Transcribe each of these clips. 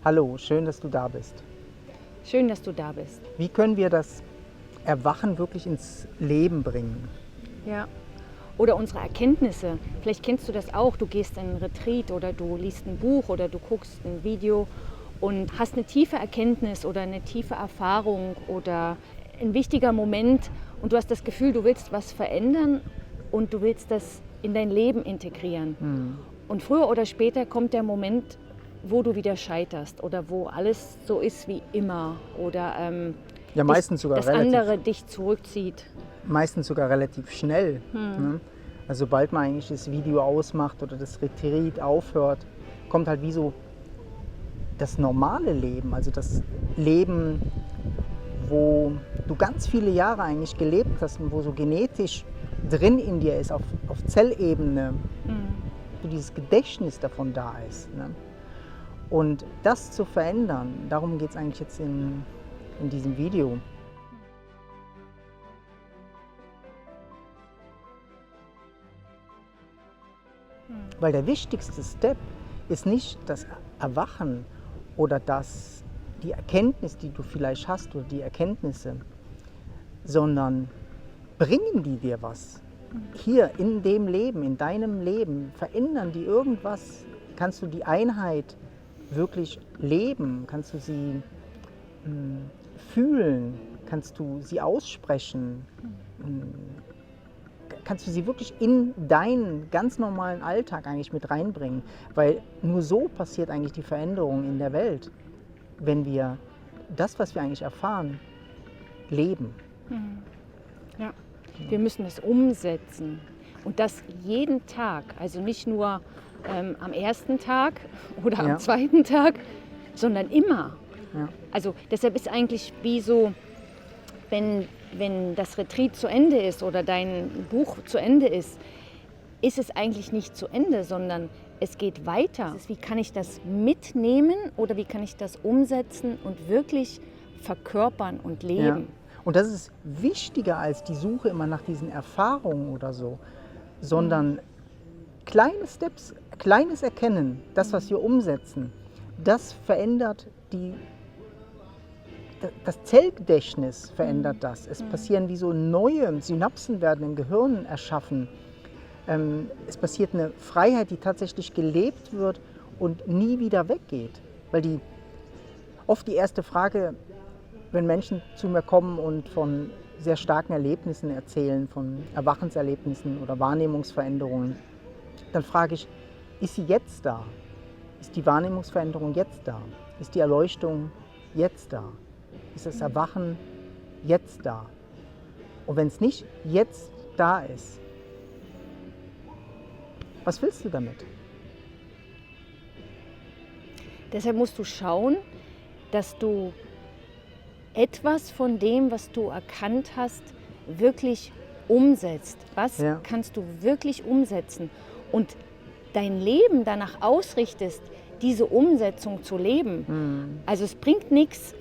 Hallo, schön, dass du da bist. Schön, dass du da bist. Wie können wir das Erwachen wirklich ins Leben bringen? Ja. Oder unsere Erkenntnisse. Vielleicht kennst du das auch. Du gehst in einen Retreat oder du liest ein Buch oder du guckst ein Video und hast eine tiefe Erkenntnis oder eine tiefe Erfahrung oder ein wichtiger Moment und du hast das Gefühl, du willst was verändern und du willst das in dein Leben integrieren. Und früher oder später kommt der Moment, wo du wieder scheiterst oder wo alles so ist wie immer oder Ja, meistens sogar das relativ, andere dich zurückzieht. meistens sogar relativ schnell. Ne? Also sobald man eigentlich das Video ausmacht oder das Retreat aufhört, kommt halt wie so das normale Leben, also das Leben, wo du ganz viele Jahre eigentlich gelebt hast und wo so genetisch drin in dir ist, auf Zellebene, wo dieses Gedächtnis davon da ist. Ne? Und das zu verändern, darum geht es eigentlich jetzt in diesem Video. Weil der wichtigste Step ist nicht das Erwachen oder die Erkenntnis, die du vielleicht hast oder die Erkenntnisse, sondern bringen die dir was? Hier in dem Leben, in deinem Leben, verändern die irgendwas? Kannst du die Einheit wirklich leben? Kannst du sie fühlen? Kannst du sie aussprechen? Kannst du sie wirklich in deinen ganz normalen Alltag eigentlich mit reinbringen? Weil nur so passiert eigentlich die Veränderung in der Welt, wenn wir das, was wir eigentlich erfahren, leben. Ja. Wir müssen es umsetzen und das jeden Tag, also nicht nur am ersten Tag oder am zweiten Tag, sondern immer. Ja. Also deshalb ist eigentlich wie so, wenn das Retreat zu Ende ist oder dein Buch zu Ende ist es eigentlich nicht zu Ende, sondern es geht weiter. Es ist, wie kann ich das mitnehmen oder wie kann ich das umsetzen und wirklich verkörpern und leben? Ja. Und das ist wichtiger als die Suche immer nach diesen Erfahrungen oder so, sondern kleine Steps, kleines Erkennen, das, was wir umsetzen, das verändert das Zellgedächtnis verändert das. Es passieren wie so neue Synapsen werden im Gehirn erschaffen. Es passiert eine Freiheit, die tatsächlich gelebt wird und nie wieder weggeht. Weil oft die erste Frage, wenn Menschen zu mir kommen und von sehr starken Erlebnissen erzählen, von Erwachenserlebnissen oder Wahrnehmungsveränderungen, dann frage ich, ist sie jetzt da? Ist die Wahrnehmungsveränderung jetzt da? Ist die Erleuchtung jetzt da? Ist das Erwachen jetzt da? Und wenn es nicht jetzt da ist, was willst du damit? Deshalb musst du schauen, dass du etwas von dem, was du erkannt hast, wirklich umsetzt. Was kannst du wirklich umsetzen? Und dein Leben danach ausrichtest, diese Umsetzung zu leben. Also es bringt nichts,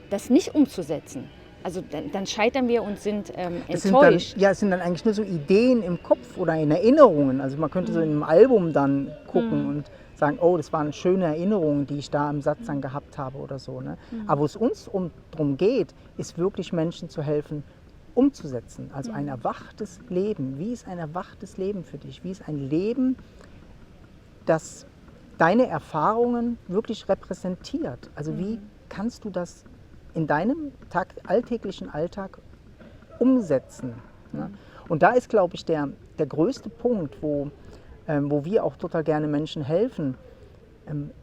das nicht umzusetzen. Also dann scheitern wir und sind enttäuscht. Es sind dann eigentlich nur so Ideen im Kopf oder in Erinnerungen. Also man könnte so in einem Album dann gucken und sagen, oh, das waren schöne Erinnerungen, die ich da im Satzang gehabt habe oder so. Ne? Aber wo es uns darum geht, ist wirklich Menschen zu helfen, umzusetzen. Also ein erwachtes Leben. Wie ist ein erwachtes Leben für dich? Wie ist ein Leben, das deine Erfahrungen wirklich repräsentiert? Also wie kannst du das in deinem alltäglichen Alltag umsetzen? Ne? Und da ist, glaube ich, der größte Punkt, wo wir auch total gerne Menschen helfen,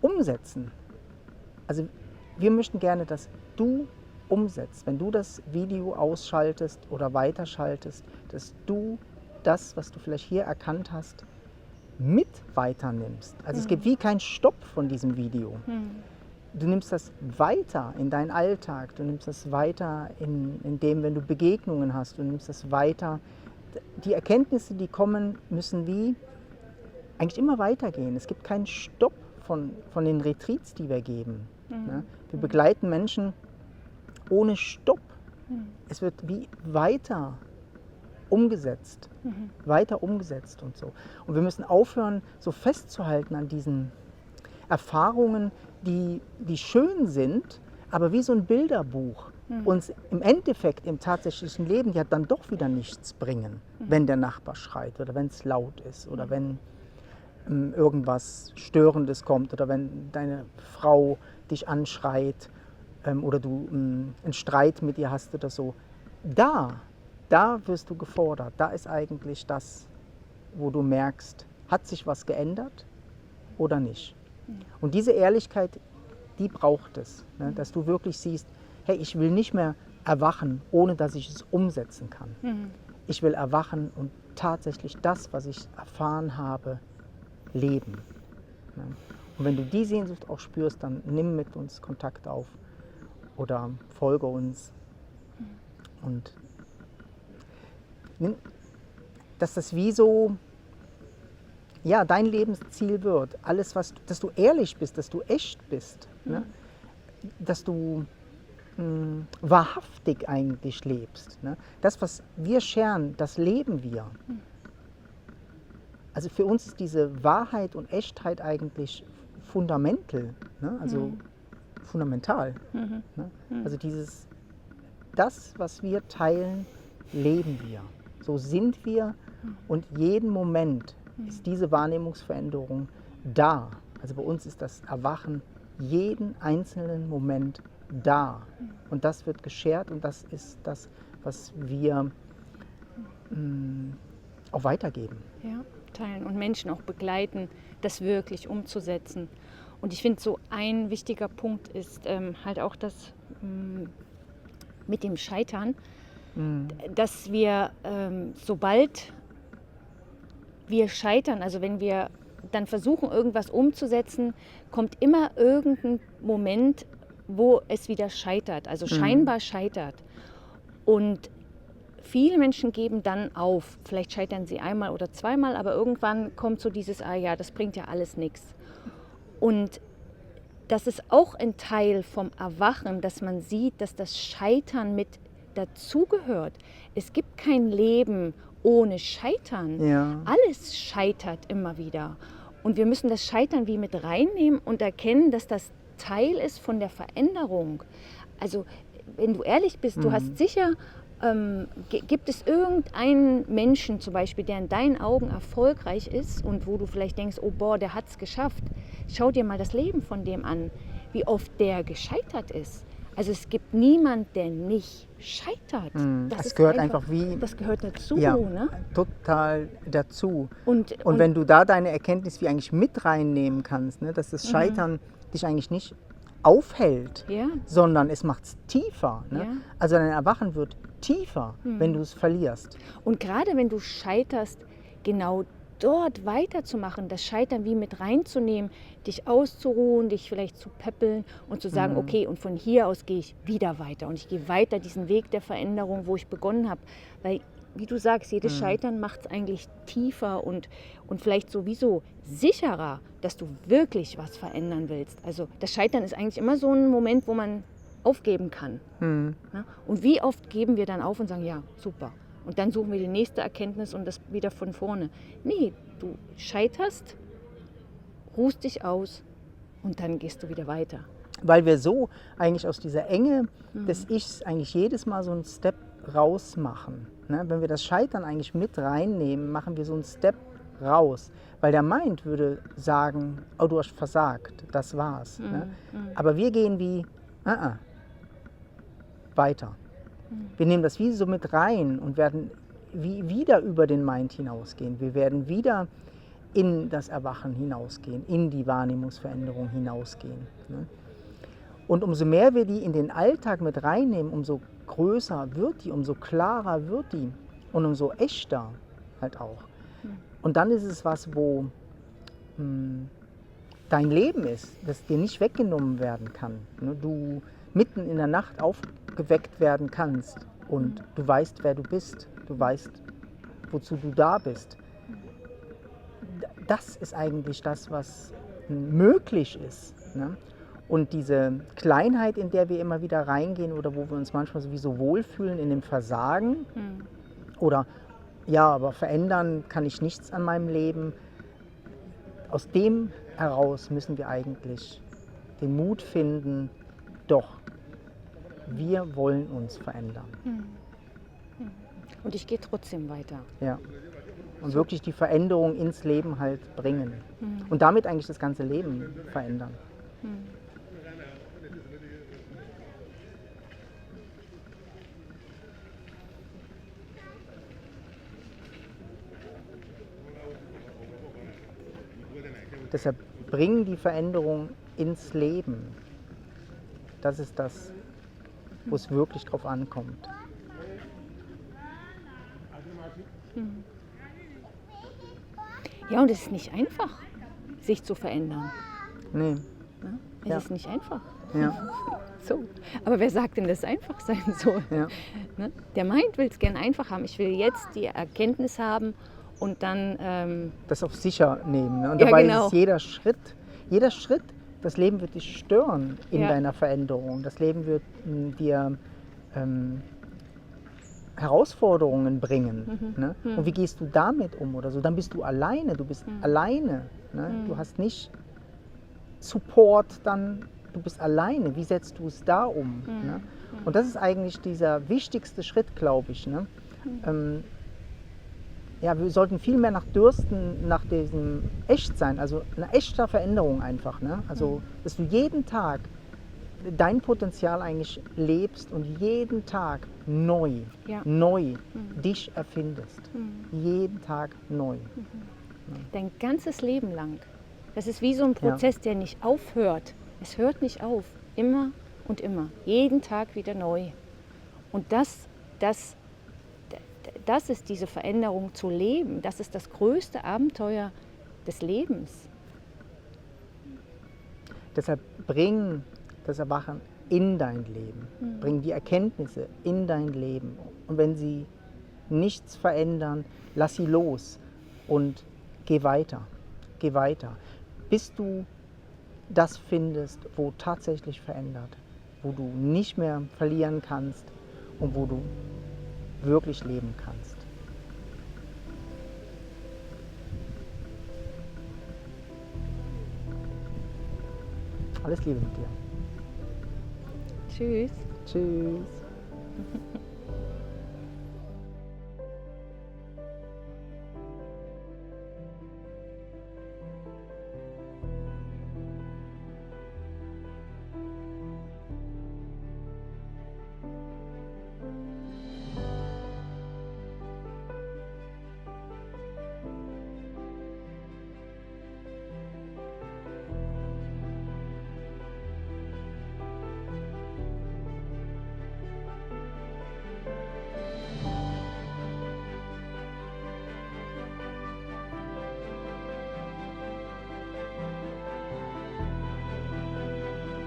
umsetzen. Also wir möchten gerne, dass du umsetzt, wenn du das Video ausschaltest oder weiterschaltest, dass du das, was du vielleicht hier erkannt hast, mit weiternimmst. Also es gibt wie keinen Stopp von diesem Video. Du nimmst das weiter in deinen Alltag, du nimmst das weiter in dem, wenn du Begegnungen hast, du nimmst das weiter. Die Erkenntnisse, die kommen, müssen wie eigentlich immer weitergehen. Es gibt keinen Stopp von den Retreats, die wir geben. Ne? Wir begleiten Menschen ohne Stopp. Es wird wie weiter umgesetzt, weiter umgesetzt und so. Und wir müssen aufhören, so festzuhalten an diesen Erfahrungen, die schön sind, aber wie so ein Bilderbuch uns im Endeffekt im tatsächlichen Leben ja dann doch wieder nichts bringen, wenn der Nachbar schreit oder wenn es laut ist oder wenn irgendwas Störendes kommt oder wenn deine Frau dich anschreit oder du einen Streit mit ihr hast oder so. Da wirst du gefordert. Da ist eigentlich das, wo du merkst, hat sich was geändert oder nicht. Und diese Ehrlichkeit, die braucht es, ne? Dass du wirklich siehst, hey, ich will nicht mehr erwachen, ohne dass ich es umsetzen kann. Ich will erwachen und tatsächlich das, was ich erfahren habe, leben. Ne? Und wenn du die Sehnsucht auch spürst, dann nimm mit uns Kontakt auf oder folge uns. Und dass das wie so dein Lebensziel wird. Alles, dass du ehrlich bist, dass du echt bist. Ne? Dass du wahrhaftig eigentlich lebst. Ne? Das, was wir scheren, das leben wir. Also für uns ist diese Wahrheit und Echtheit eigentlich fundamental. Ne? Also fundamental. Ne? Also das, was wir teilen, leben wir. So sind wir und jeden Moment ist diese Wahrnehmungsveränderung da. Also bei uns ist das Erwachen jeden einzelnen Moment da. Und das wird geschert und das ist das, was wir auch weitergeben. Ja, teilen und Menschen auch begleiten, das wirklich umzusetzen. Und ich finde, so ein wichtiger Punkt ist halt auch das mit dem Scheitern, dass wir, sobald wir scheitern, also wenn wir dann versuchen, irgendwas umzusetzen, kommt immer irgendein Moment, wo es wieder scheitert, also scheinbar scheitert. Und viele Menschen geben dann auf. Vielleicht scheitern sie einmal oder zweimal, aber irgendwann kommt so dieses, ja, das bringt ja alles nichts. Und das ist auch ein Teil vom Erwachen, dass man sieht, dass das Scheitern mit dazugehört. Es gibt kein Leben ohne Scheitern. Ja. Alles scheitert immer wieder. Und wir müssen das Scheitern wie mit reinnehmen und erkennen, dass das Teil ist von der Veränderung. Also wenn du ehrlich bist, du hast sicher, gibt es irgendeinen Menschen zum Beispiel, der in deinen Augen erfolgreich ist und wo du vielleicht denkst, oh boah, der hat es geschafft. Schau dir mal das Leben von dem an, wie oft der gescheitert ist. Also es gibt niemand, der nicht scheitert. Das gehört einfach wie... Das gehört dazu, ja, ne? Total dazu. Und wenn du da deine Erkenntnis wie eigentlich mit reinnehmen kannst, ne, dass das Scheitern dich eigentlich nicht aufhält, sondern es macht es tiefer. Ne? Ja. Also dein Erwachen wird tiefer, wenn du es verlierst. Und gerade wenn du scheiterst, genau dort weiterzumachen, das Scheitern wie mit reinzunehmen, dich auszuruhen, dich vielleicht zu peppeln und zu sagen, okay, und von hier aus gehe ich wieder weiter und ich gehe weiter diesen Weg der Veränderung, wo ich begonnen habe. Weil, wie du sagst, jedes Scheitern macht es eigentlich tiefer und vielleicht sowieso sicherer, dass du wirklich was verändern willst. Also das Scheitern ist eigentlich immer so ein Moment, wo man aufgeben kann. Ja? Und wie oft geben wir dann auf und sagen, ja, super. Und dann suchen wir die nächste Erkenntnis und das wieder von vorne. Nee, du scheiterst, ruhst dich aus und dann gehst du wieder weiter. Weil wir so eigentlich aus dieser Enge des Ichs eigentlich jedes Mal so einen Step raus machen. Ne? Wenn wir das Scheitern eigentlich mit reinnehmen, machen wir so einen Step raus. Weil der Mind würde sagen, oh, du hast versagt, das war's. Ne? Aber wir gehen wie, weiter. Wir nehmen das wie so mit rein und werden wieder über den Mind hinausgehen. Wir werden wieder in das Erwachen hinausgehen, in die Wahrnehmungsveränderung hinausgehen. Ne? Und umso mehr wir die in den Alltag mit reinnehmen, umso größer wird die, umso klarer wird die und umso echter halt auch. Und dann ist es was, wo dein Leben ist, das dir nicht weggenommen werden kann. Ne? Du mitten in der Nacht aufgeweckt werden kannst und du weißt, wer du bist, du weißt, wozu du da bist. Das ist eigentlich das, was möglich ist. Ne? Und diese Kleinheit, in der wir immer wieder reingehen oder wo wir uns manchmal sowieso wohlfühlen in dem Versagen oder ja, aber verändern kann ich nichts an meinem Leben, aus dem heraus müssen wir eigentlich den Mut finden, doch, wir wollen uns verändern. Und ich gehe trotzdem weiter. Ja. Und wirklich die Veränderung ins Leben halt bringen. Und damit eigentlich das ganze Leben verändern. Deshalb bringen die Veränderung ins Leben. Das ist das, wo es wirklich drauf ankommt. Ja, und es ist nicht einfach, sich zu verändern. Nee. Ne? Es Ja. ist nicht einfach. Ja. So. Aber wer sagt denn, dass es einfach sein soll? Ja. Ne? Der Mind will es gern einfach haben. Ich will jetzt die Erkenntnis haben und dann, Das auf sicher nehmen. Ne? Und Ja, dabei genau. ist es jeder Schritt, das Leben wird dich stören in Ja. deiner Veränderung. Das Leben wird dir Herausforderungen bringen. Ne? Und wie gehst du damit um oder so? Dann bist du alleine, alleine. Ne? Du hast nicht Support, dann du bist alleine. Wie setzt du es da um? Ne? Und das ist eigentlich dieser wichtigste Schritt, glaube ich. Ne? Ja, wir sollten viel mehr nach Dürsten, nach diesem Echtsein, also eine echte Veränderung einfach. Ne? Also, dass du jeden Tag dein Potenzial eigentlich lebst und jeden Tag neu dich erfindest. Jeden Tag neu. dein ganzes Leben lang. Das ist wie so ein Prozess, der nicht aufhört. Es hört nicht auf. Immer und immer. Jeden Tag wieder neu. Und das ist diese Veränderung zu leben. Das ist das größte Abenteuer des Lebens. Deshalb bring das Erwachen in dein Leben. Bring die Erkenntnisse in dein Leben. Und wenn sie nichts verändern, lass sie los und geh weiter. Geh weiter. Bis du das findest, wo tatsächlich verändert. Wo du nicht mehr verlieren kannst und wo du wirklich leben kannst. Alles Liebe mit dir. Tschüss. Tschüss.